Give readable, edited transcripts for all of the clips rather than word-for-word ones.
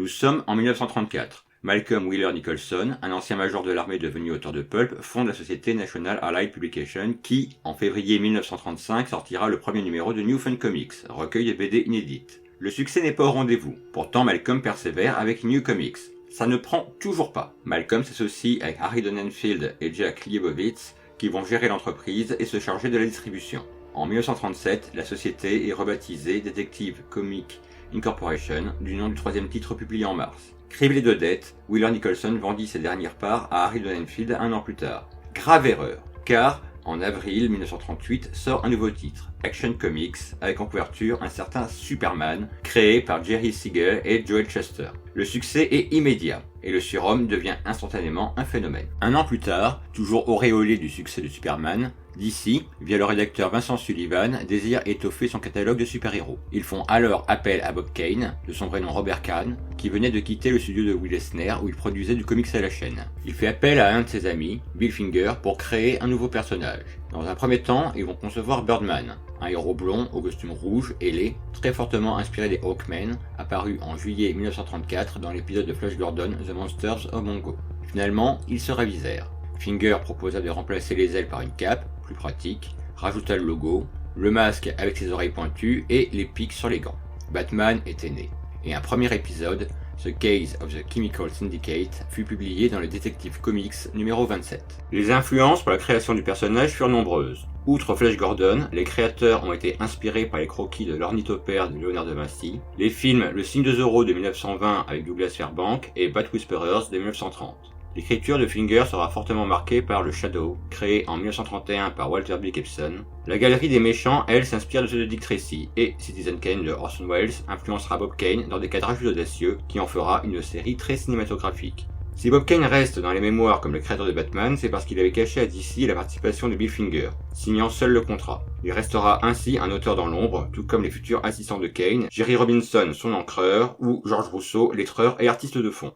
Nous sommes en 1934. Malcolm Wheeler Nicholson, un ancien major de l'armée devenu auteur de pulp, fonde la société National Allied Publication qui, en février 1935, sortira le premier numéro de New Fun Comics, recueil de BD inédites. Le succès n'est pas au rendez-vous, pourtant Malcolm persévère avec New Comics. Ça ne prend toujours pas. Malcolm s'associe avec Harry Donenfeld et Jack Liebowitz qui vont gérer l'entreprise et se charger de la distribution. En 1937, la société est rebaptisée Detective Comics Incorporation du nom du troisième titre publié en mars. Criblé de dettes, Wheeler Nicholson vendit ses dernières parts à Harry Donenfeld un an plus tard. Grave erreur, car en avril 1938 sort un nouveau titre, Action Comics, avec en couverture un certain Superman, créé par Jerry Siegel et Joel Shuster. Le succès est immédiat, et le surhomme devient instantanément un phénomène. Un an plus tard, toujours auréolé du succès de Superman, DC, via le rédacteur Vincent Sullivan, désire étoffer son catalogue de super-héros. Ils font alors appel à Bob Kane, de son vrai nom Robert Kahn, qui venait de quitter le studio de Will Eisner où il produisait du comics à la chaîne. Il fait appel à un de ses amis, Bill Finger, pour créer un nouveau personnage. Dans un premier temps, ils vont concevoir Birdman, un héros blond au costume rouge, ailé, très fortement inspiré des Hawkmen, apparu en juillet 1934 dans l'épisode de Flash Gordon The Monsters of Mongo. Finalement, ils se ravisèrent. Finger proposa de remplacer les ailes par une cape, plus pratique, rajouta le logo, le masque avec ses oreilles pointues et les pics sur les gants. Batman était né, et un premier épisode, The Case of the Chemical Syndicate, fut publié dans le Detective Comics numéro 27. Les influences pour la création du personnage furent nombreuses. Outre Flash Gordon, les créateurs ont été inspirés par les croquis de l'ornithopère de Léonard de Vinci, les films Le Signe de Zorro de 1920 avec Douglas Fairbanks et Bat Whisperers de 1930. L'écriture de Finger sera fortement marquée par le Shadow, créé en 1931 par Walter B. Gibson. La galerie des méchants, elle, s'inspire de ceux de Dick Tracy, et Citizen Kane de Orson Welles influencera Bob Kane dans des cadrages plus audacieux, qui en fera une série très cinématographique. Si Bob Kane reste dans les mémoires comme le créateur de Batman, c'est parce qu'il avait caché à DC la participation de Bill Finger, signant seul le contrat. Il restera ainsi un auteur dans l'ombre, tout comme les futurs assistants de Kane, Jerry Robinson, son encreur, ou George Rousseau, lettreur et artiste de fond.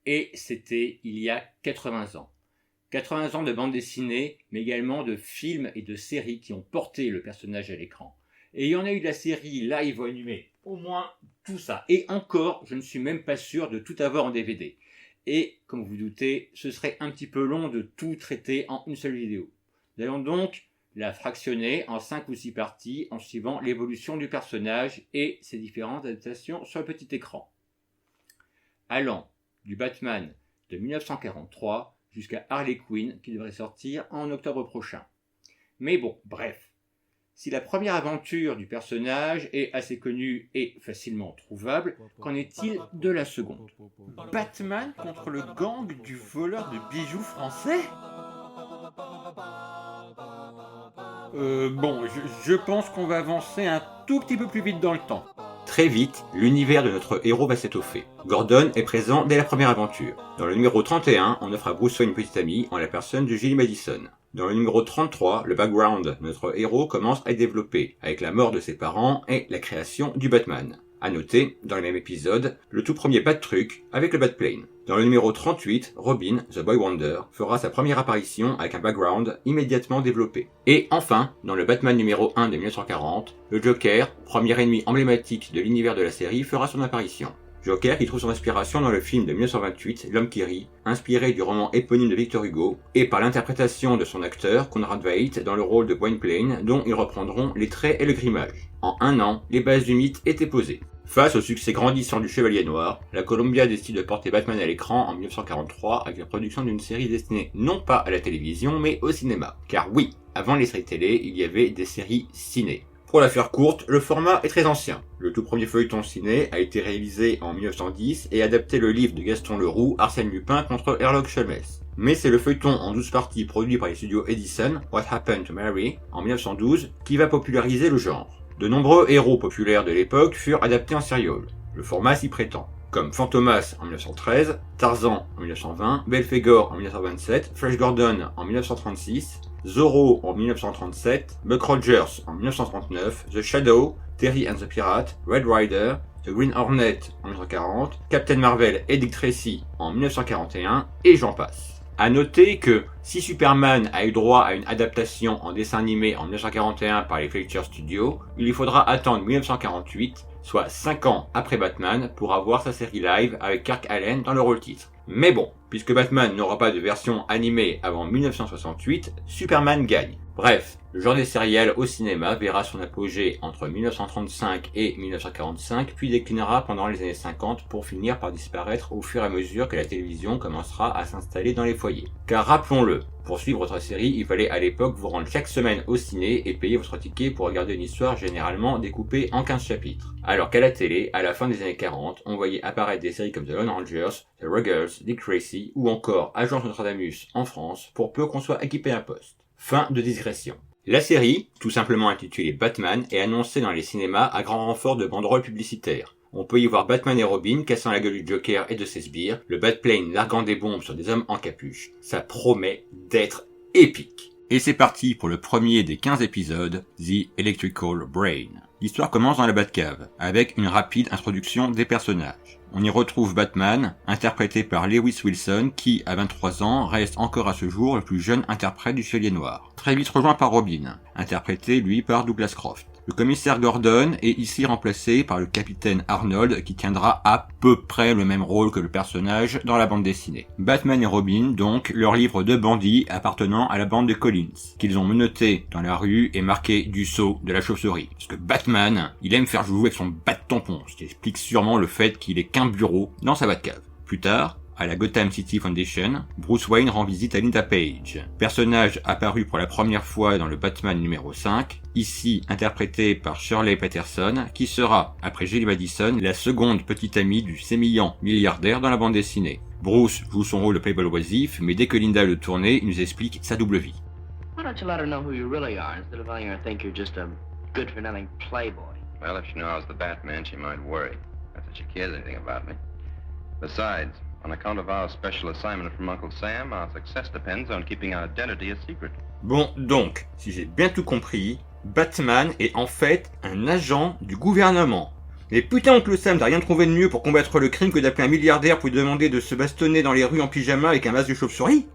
Et c'était il y a 80 ans. 80 ans de bande dessinée, mais également de films et de séries qui ont porté le personnage à l'écran. Et il y en a eu de la série live ou animée, au moins tout ça. Et encore, je ne suis même pas sûr de tout avoir en DVD. Et, comme vous vous doutez, ce serait un petit peu long de tout traiter en une seule vidéo. Nous allons donc la fractionner en 5 ou 6 parties en suivant l'évolution du personnage et ses différentes adaptations sur le petit écran. Allant du Batman de 1943 jusqu'à Harley Quinn qui devrait sortir en octobre prochain. Mais bon, bref. Si la première aventure du personnage est assez connue et facilement trouvable, qu'en est-il de la seconde ? Batman contre le gang du voleur de bijoux français ? Je pense qu'on va avancer un tout petit peu plus vite dans le temps. Très vite, l'univers de notre héros va s'étoffer. Gordon est présent dès la première aventure. Dans le numéro 31, on offre à Bruce Wayne une petite amie en la personne de Julie Madison. Dans le numéro 33, le background de notre héros commence à être développé, avec la mort de ses parents et la création du Batman. À noter, dans le même épisode, le tout premier Bat-Truc avec le Bat-Plane. Dans le numéro 38, Robin, The Boy Wonder, fera sa première apparition avec un background immédiatement développé. Et enfin, dans le Batman numéro 1 de 1940, le Joker, premier ennemi emblématique de l'univers de la série, fera son apparition. Joker qui trouve son inspiration dans le film de 1928, L'Homme qui rit, inspiré du roman éponyme de Victor Hugo, et par l'interprétation de son acteur, Conrad Veidt, dans le rôle de Gwynplaine, dont ils reprendront les traits et le grimage. En un an, les bases du mythe étaient posées. Face au succès grandissant du Chevalier Noir, la Columbia décide de porter Batman à l'écran en 1943 avec la production d'une série destinée non pas à la télévision mais au cinéma. Car oui, avant les séries télé, il y avait des séries ciné. Pour la faire courte, le format est très ancien. Le tout premier feuilleton ciné a été réalisé en 1910 et adaptait le livre de Gaston Leroux, Arsène Lupin contre Herlock Sholmes. Mais c'est le feuilleton en 12 parties produit par les studios Edison, What Happened to Mary, en 1912, qui va populariser le genre. De nombreux héros populaires de l'époque furent adaptés en serial. Le format s'y prétend. Comme Fantomas en 1913, Tarzan en 1920, Belphégor en 1927, Flash Gordon en 1936, Zorro en 1937, Buck Rogers en 1939, The Shadow, Terry and the Pirate, Red Rider, The Green Hornet en 1940, Captain Marvel et Dick Tracy en 1941, et j'en passe. À noter que, si Superman a eu droit à une adaptation en dessin animé en 1941 par les Fleischer Studios, il lui faudra attendre 1948, soit 5 ans après Batman pour avoir sa série live avec Kirk Allen dans le rôle titre. Mais bon, puisque Batman n'aura pas de version animée avant 1968, Superman gagne. Bref, le genre des sériels au cinéma verra son apogée entre 1935 et 1945, puis déclinera pendant les années 50 pour finir par disparaître au fur et à mesure que la télévision commencera à s'installer dans les foyers. Car rappelons-le, pour suivre votre série, il fallait à l'époque vous rendre chaque semaine au ciné et payer votre ticket pour regarder une histoire généralement découpée en 15 chapitres. Alors qu'à la télé, à la fin des années 40, on voyait apparaître des séries comme The Lone Rangers, The Ruggers, Dick Tracy ou encore Agence Nostradamus en France pour peu qu'on soit équipé à poste. Fin de digression. La série, tout simplement intitulée Batman, est annoncée dans les cinémas à grand renfort de banderoles publicitaires. On peut y voir Batman et Robin cassant la gueule du Joker et de ses sbires, le Batplane larguant des bombes sur des hommes en capuche. Ça promet d'être épique. Et c'est parti pour le premier des 15 épisodes, The Electrical Brain. L'histoire commence dans la Batcave, avec une rapide introduction des personnages. On y retrouve Batman, interprété par Lewis Wilson, qui, à 23 ans, reste encore à ce jour le plus jeune interprète du Chevalier Noir. Très vite rejoint par Robin, interprété, lui, par Douglas Croft. Le commissaire Gordon est ici remplacé par le capitaine Arnold qui tiendra à peu près le même rôle que le personnage dans la bande dessinée. Batman et Robin, donc, leur livre de bandits appartenant à la bande de Collins, qu'ils ont menotté dans la rue et marqué du sceau de la chauve-souris. Parce que Batman, il aime faire jouer avec son bat-tampon, ce qui explique sûrement le fait qu'il ait qu'un bureau dans sa Batcave. Plus tard, à la Gotham City Foundation, Bruce Wayne rend visite à Linda Page, personnage apparu pour la première fois dans le Batman numéro 5, ici interprété par Shirley Peterson, qui sera, après Julie Madison, la seconde petite amie du sémillant milliardaire dans la bande dessinée. Bruce joue son rôle de playboy oisif, mais dès que Linda le tournait, il nous explique sa double vie. Why don't you let her know who you really are instead of letting her think you're just a good-for-nothing playboy? Well, if she knew I was the Batman, she might worry. Not that she cares anything about me. Besides, on account of our special assignment from Uncle Sam, our success depends on keeping our identity a secret. Bon, donc, si j'ai bien tout compris, Batman est en fait un agent du gouvernement. Mais putain, Oncle Sam, t'as rien trouvé de mieux pour combattre le crime que d'appeler un milliardaire pour lui demander de se bastonner dans les rues en pyjama avec un masque de chauve-souris?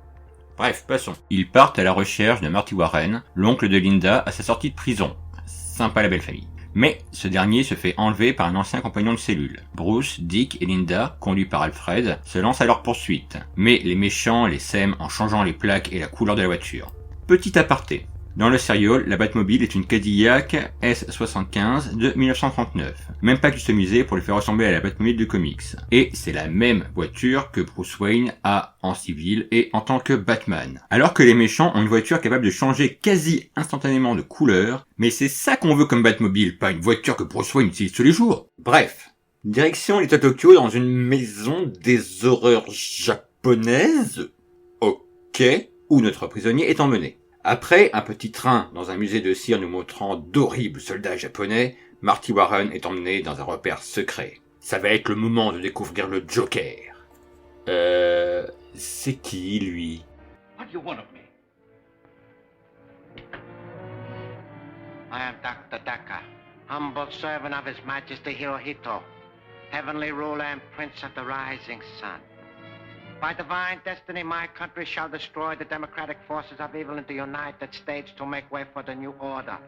Bref, passons. Ils partent à la recherche de Marty Warren, l'oncle de Linda, à sa sortie de prison. Sympa la belle famille. Mais ce dernier se fait enlever par un ancien compagnon de cellule. Bruce, Dick et Linda, conduits par Alfred, se lancent à leur poursuite. Mais les méchants les sèment en changeant les plaques et la couleur de la voiture. Petit aparté. Dans le serial, la Batmobile est une Cadillac S75 de 1939. Même pas customisée pour le faire ressembler à la Batmobile du comics. Et c'est la même voiture que Bruce Wayne a en civil et en tant que Batman. Alors que les méchants ont une voiture capable de changer quasi instantanément de couleur, mais c'est ça qu'on veut comme Batmobile, pas une voiture que Bruce Wayne utilise tous les jours. Bref. Direction l'État Tokyo dans une maison des horreurs japonaises. Ok. Où notre prisonnier est emmené. Après un petit train dans un musée de cire nous montrant d'horribles soldats japonais, Marty Warren est emmené dans un repère secret. Ça va être le moment de découvrir le Joker. C'est qui, lui? What do you want of me? I am Dr. Daka, humble servant of His Majesty Hirohito, heavenly ruler and prince of the rising sun. By divine destiny, my country shall destroy the democratic forces of evil in the United States to make way for the new order.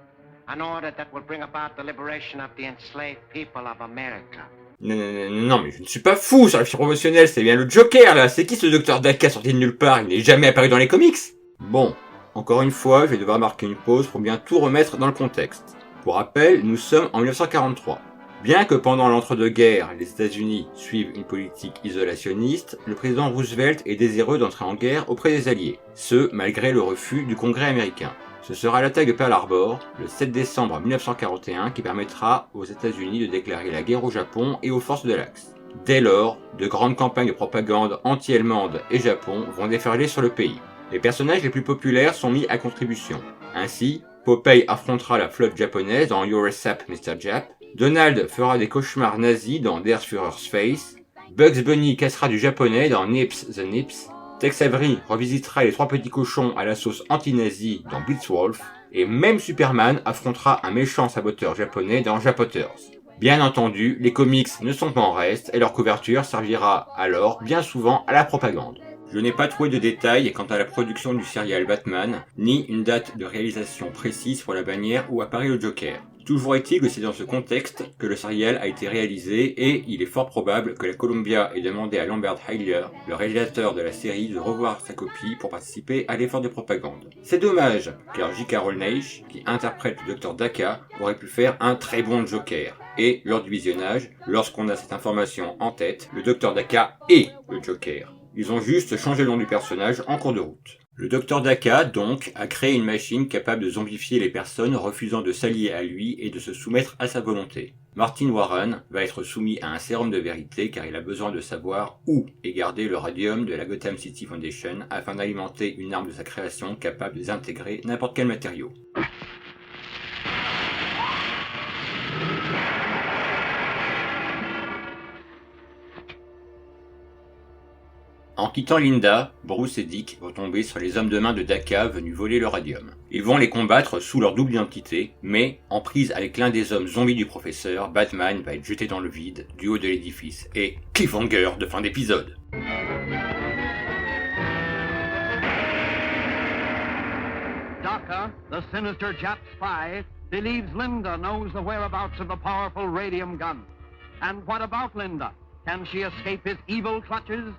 An order that will bring about the liberation of the enslaved people of America. Non, mais je ne suis pas fou sur la fibre promotionnelle, c'est bien le Joker, là. C'est qui ce Dr. Daka sorti de nulle part? Il n'est jamais apparu dans les comics. Bon, encore une fois, je vais devoir marquer une pause pour bien tout remettre dans le contexte. Pour rappel, nous sommes en 1943. Bien que pendant l'entre-deux-guerres, les États-Unis suivent une politique isolationniste, le président Roosevelt est désireux d'entrer en guerre auprès des Alliés, ce malgré le refus du Congrès américain. Ce sera l'attaque de Pearl Harbor, le 7 décembre 1941, qui permettra aux États-Unis de déclarer la guerre au Japon et aux forces de l'Axe. Dès lors, de grandes campagnes de propagande anti-allemande et Japon vont déferler sur le pays. Les personnages les plus populaires sont mis à contribution. Ainsi, Popeye affrontera la flotte japonaise dans You're a Sap, Mr. Jap, Donald fera des cauchemars nazis dans Der Führer's Face, Bugs Bunny cassera du japonais dans Nips the Nips, Tex Avery revisitera les trois petits cochons à la sauce anti-nazie dans Blitzwolf, et même Superman affrontera un méchant saboteur japonais dans Japoters. Bien entendu, les comics ne sont pas en reste, et leur couverture servira alors bien souvent à la propagande. Je n'ai pas trouvé de détails quant à la production du serial Batman, ni une date de réalisation précise pour la bannière où apparaît le Joker. Toujours est-il que c'est dans ce contexte que le serial a été réalisé et il est fort probable que la Columbia ait demandé à Lambert Hillyer, le réalisateur de la série, de revoir sa copie pour participer à l'effort de propagande. C'est dommage, car J. Carrol Naish, qui interprète le Dr. Dacca, aurait pu faire un très bon Joker. Et lors du visionnage, lorsqu'on a cette information en tête, le Dr. Dacca est le Joker. Ils ont juste changé le nom du personnage en cours de route. Le Dr. Dacca, donc, a créé une machine capable de zombifier les personnes refusant de s'allier à lui et de se soumettre à sa volonté. Martin Warren va être soumis à un sérum de vérité car il a besoin de savoir où est gardé le radium de la Gotham City Foundation afin d'alimenter une arme de sa création capable de désintégrer n'importe quel matériau. En quittant Linda, Bruce et Dick vont tomber sur les hommes de main de Dacca venus voler le radium. Ils vont les combattre sous leur double identité, mais en prise avec l'un des hommes zombies du professeur, Batman va être jeté dans le vide du haut de l'édifice et cliffhanger de fin d'épisode. Dacca, the sinister Jap spy, believes Linda knows the whereabouts of the powerful radium gun. And what about Linda? Can she escape his evil clutches?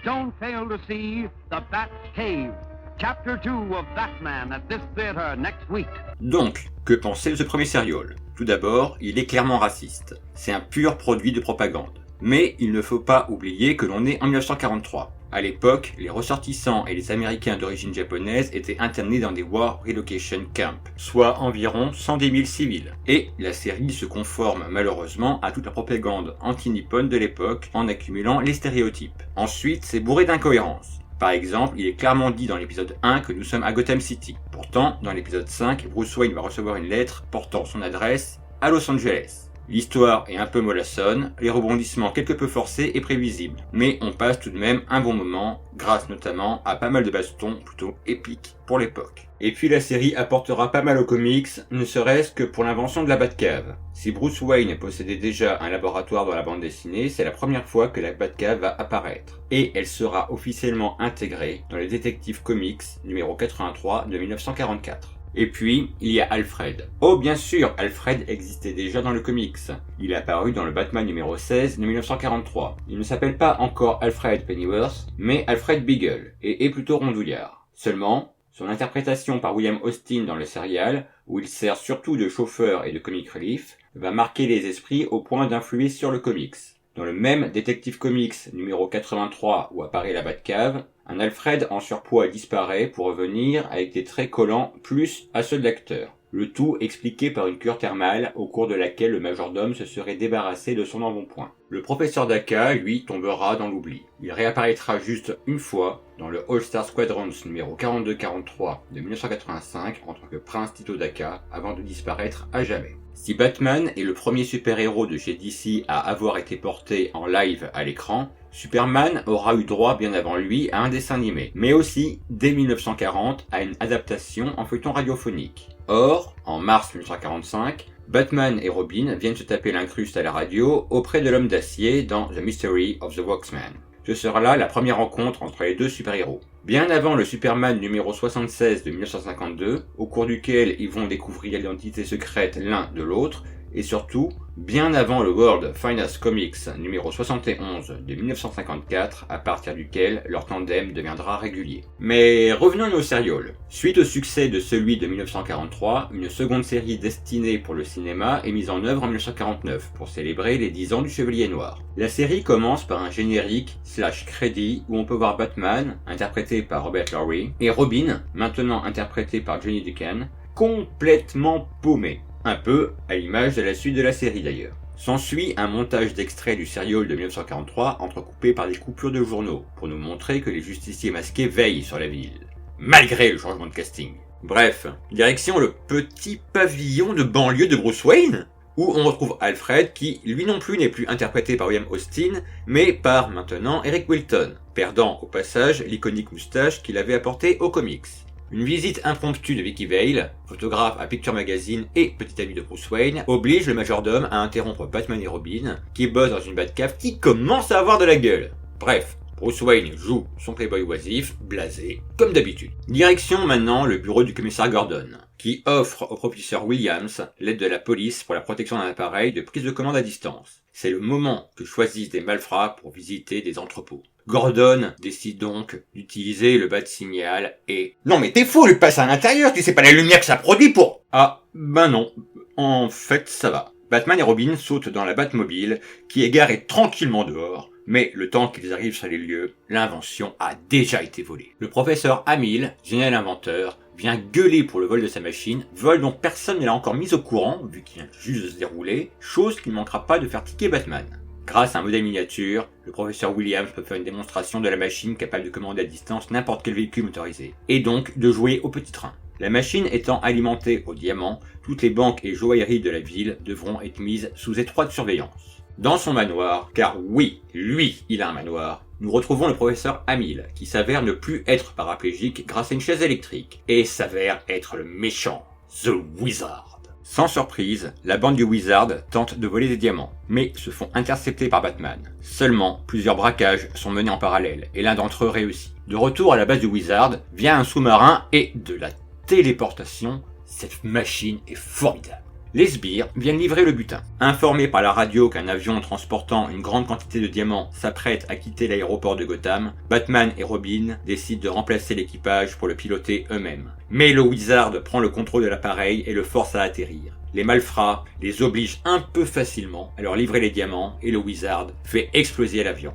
Don't fail to see The Bat Cave, Chapter 2 of Batman at this theater next week. Donc, que penser de ce premier serial ? Tout d'abord, il est clairement raciste. C'est un pur produit de propagande. Mais il ne faut pas oublier que l'on est en 1943. À l'époque, les ressortissants et les Américains d'origine japonaise étaient internés dans des War Relocation Camps, soit environ 110 000 civils. Et la série se conforme malheureusement à toute la propagande anti-nippone de l'époque en accumulant les stéréotypes. Ensuite, c'est bourré d'incohérences. Par exemple, il est clairement dit dans l'épisode 1 que nous sommes à Gotham City. Pourtant, dans l'épisode 5, Bruce Wayne va recevoir une lettre portant son adresse à Los Angeles. L'histoire est un peu mollassonne, les rebondissements quelque peu forcés et prévisibles, mais on passe tout de même un bon moment, grâce notamment à pas mal de bastons plutôt épiques pour l'époque. Et puis la série apportera pas mal aux comics, ne serait-ce que pour l'invention de la Batcave. Si Bruce Wayne possédait déjà un laboratoire dans la bande dessinée, c'est la première fois que la Batcave va apparaître. Et elle sera officiellement intégrée dans les Détectives Comics numéro 83 de 1944. Et puis, il y a Alfred. Oh bien sûr, Alfred existait déjà dans le comics. Il est apparu dans le Batman numéro 16 de 1943. Il ne s'appelle pas encore Alfred Pennyworth, mais Alfred Beagle, et est plutôt rondouillard. Seulement, son interprétation par William Austin dans le serial, où il sert surtout de chauffeur et de comic relief, va marquer les esprits au point d'influer sur le comics. Dans le même Detective Comics numéro 83 où apparaît la Batcave, un Alfred en surpoids disparaît pour revenir avec des traits collants plus à ceux de l'acteur. Le tout expliqué par une cure thermale au cours de laquelle le majordome se serait débarrassé de son embonpoint. Le professeur Dacca, lui, tombera dans l'oubli. Il réapparaîtra juste une fois dans le All-Star Squadrons numéro 42-43 de 1985 en tant que Prince Tito Dacca avant de disparaître à jamais. Si Batman est le premier super-héros de chez DC à avoir été porté en live à l'écran, Superman aura eu droit bien avant lui à un dessin animé, mais aussi, dès 1940, à une adaptation en feuilleton radiophonique. Or, en mars 1945, Batman et Robin viennent se taper l'incruste à la radio auprès de l'homme d'acier dans The Mystery of the Waxman. Ce sera là la première rencontre entre les deux super-héros. Bien avant le Superman numéro 76 de 1952, au cours duquel ils vont découvrir l'identité secrète l'un de l'autre, et surtout, bien avant le World Finest Comics numéro 71 de 1954, à partir duquel leur tandem deviendra régulier. Mais revenons à nos serials. Suite au succès de celui de 1943, une seconde série destinée pour le cinéma est mise en œuvre en 1949 pour célébrer les 10 ans du Chevalier Noir. La série commence par un générique / crédit où on peut voir Batman, interprété par Robert Lowry, et Robin, maintenant interprété par Johnny Deacon, complètement paumé. Un peu à l'image de la suite de la série d'ailleurs. S'ensuit un montage d'extraits du serial de 1943 entrecoupé par des coupures de journaux pour nous montrer que les justiciers masqués veillent sur la ville, malgré le changement de casting. Bref, direction le petit pavillon de banlieue de Bruce Wayne, où on retrouve Alfred qui, lui non plus, n'est plus interprété par William Austin, mais par maintenant Eric Wilton, perdant au passage l'iconique moustache qu'il avait apporté aux comics. Une visite impromptue de Vicky Vale, photographe à Picture Magazine et petite amie de Bruce Wayne, oblige le majordome à interrompre Batman et Robin, qui bossent dans une Batcave qui commence à avoir de la gueule. Bref, Bruce Wayne joue son playboy oisif, blasé, comme d'habitude. Direction maintenant le bureau du commissaire Gordon, qui offre au professeur Williams l'aide de la police pour la protection d'un appareil de prise de commande à distance. C'est le moment que choisissent des malfrats pour visiter des entrepôts. Gordon décide donc d'utiliser le bat-signal et... Non mais t'es fou, lui passe à l'intérieur, tu sais pas la lumière que ça produit pour... Ah, ben non, en fait ça va. Batman et Robin sautent dans la Batmobile, qui est garée tranquillement dehors, mais le temps qu'ils arrivent sur les lieux, l'invention a déjà été volée. Le professeur Hamill, génial inventeur, vient gueuler pour le vol de sa machine, vol dont personne ne l'a encore mis au courant, vu qu'il vient juste de se dérouler, chose qui ne manquera pas de faire tiquer Batman. Grâce à un modèle miniature, le professeur Williams peut faire une démonstration de la machine capable de commander à distance n'importe quel véhicule motorisé, et donc de jouer au petit train. La machine étant alimentée au diamant, toutes les banques et joailleries de la ville devront être mises sous étroite surveillance. Dans son manoir, car oui, lui, il a un manoir, nous retrouvons le professeur Hamill, qui s'avère ne plus être paraplégique grâce à une chaise électrique, et s'avère être le méchant, The Wizard. Sans surprise, la bande du Wizard tente de voler des diamants, mais se font intercepter par Batman. Seulement, plusieurs braquages sont menés en parallèle, et l'un d'entre eux réussit. De retour à la base du Wizard, vient un sous-marin et de la téléportation, cette machine est formidable. Les sbires viennent livrer le butin. Informés par la radio qu'un avion transportant une grande quantité de diamants s'apprête à quitter l'aéroport de Gotham, Batman et Robin décident de remplacer l'équipage pour le piloter eux-mêmes. Mais le Wizard prend le contrôle de l'appareil et le force à atterrir. Les malfrats les obligent un peu facilement à leur livrer les diamants et le Wizard fait exploser l'avion.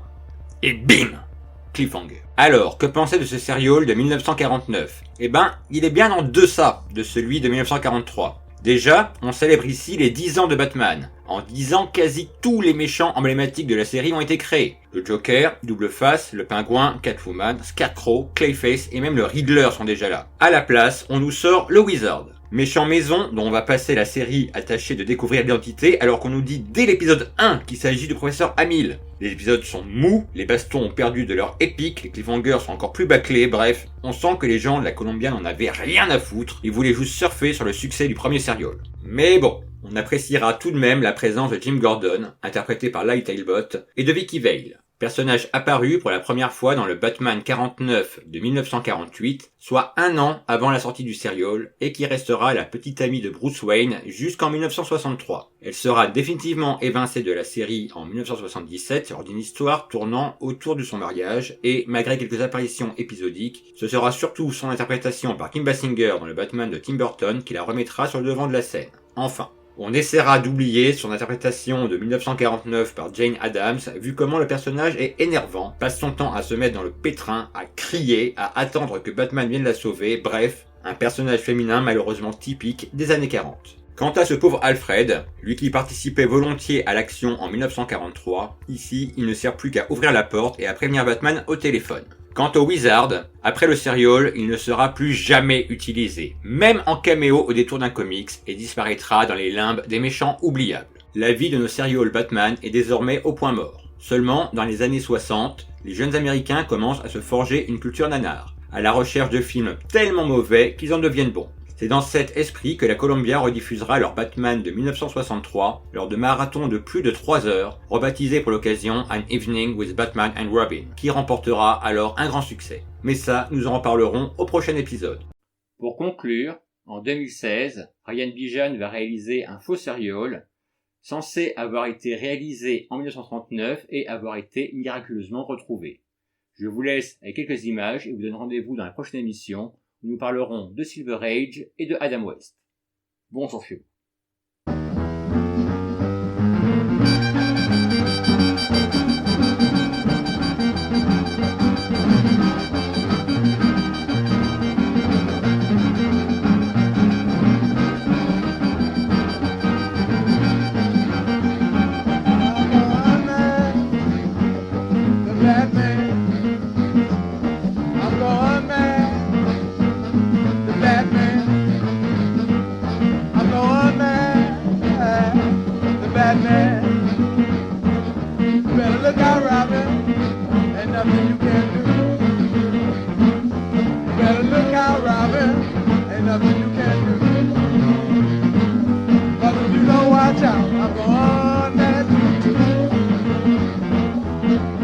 Et bim! Cliffhanger. Alors, que penser de ce serial de 1949 ? Eh ben, il est bien en deçà de celui de 1943. Déjà, on célèbre ici les 10 ans de Batman. En 10 ans, quasi tous les méchants emblématiques de la série ont été créés. Le Joker, Double Face, le Pingouin, Catwoman, Scarecrow, Clayface et même le Riddler sont déjà là. À la place, on nous sort le Wizard. Méchant maison dont on va passer la série à tâcher de découvrir l'identité alors qu'on nous dit dès l'épisode 1 qu'il s'agit du professeur Hamill. Les épisodes sont mous, les bastons ont perdu de leur épique, les cliffhangers sont encore plus bâclés, bref, on sent que les gens de la Columbia n'en avaient rien à foutre, ils voulaient juste surfer sur le succès du premier serial. Mais bon, on appréciera tout de même la présence de Jim Gordon, interprété par Light Talbot, et de Vicky Vale. Personnage apparu pour la première fois dans le Batman 49 de 1948, soit un an avant la sortie du serial, et qui restera la petite amie de Bruce Wayne jusqu'en 1963. Elle sera définitivement évincée de la série en 1977 lors d'une histoire tournant autour de son mariage, et malgré quelques apparitions épisodiques, ce sera surtout son interprétation par Kim Basinger dans le Batman de Tim Burton qui la remettra sur le devant de la scène. Enfin, on essaiera d'oublier son interprétation de 1949 par Jane Adams, vu comment le personnage est énervant, passe son temps à se mettre dans le pétrin, à crier, à attendre que Batman vienne la sauver, bref, un personnage féminin malheureusement typique des années 40. Quant à ce pauvre Alfred, lui qui participait volontiers à l'action en 1943, ici il ne sert plus qu'à ouvrir la porte et à prévenir Batman au téléphone. Quant au Wizard, après le serial, il ne sera plus jamais utilisé, même en caméo au détour d'un comics, et disparaîtra dans les limbes des méchants oubliables. La vie de nos serial Batman est désormais au point mort. Seulement, dans les années 60, les jeunes américains commencent à se forger une culture nanar, à la recherche de films tellement mauvais qu'ils en deviennent bons. C'est dans cet esprit que la Columbia rediffusera leur Batman de 1963 lors de marathons de plus de 3 heures, rebaptisé pour l'occasion An Evening with Batman and Robin, qui remportera alors un grand succès. Mais ça, nous en reparlerons au prochain épisode. Pour conclure, en 2016, Ryan Bijan va réaliser un faux serial, censé avoir été réalisé en 1939 et avoir été miraculeusement retrouvé. Je vous laisse avec quelques images et vous donne rendez-vous dans la prochaine émission, où nous parlerons de Silver Age et de Adam West. Bon sang chez vous.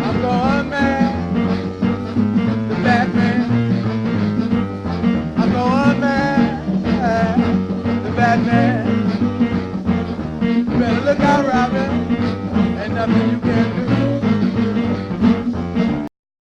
I'm going mad. Batman.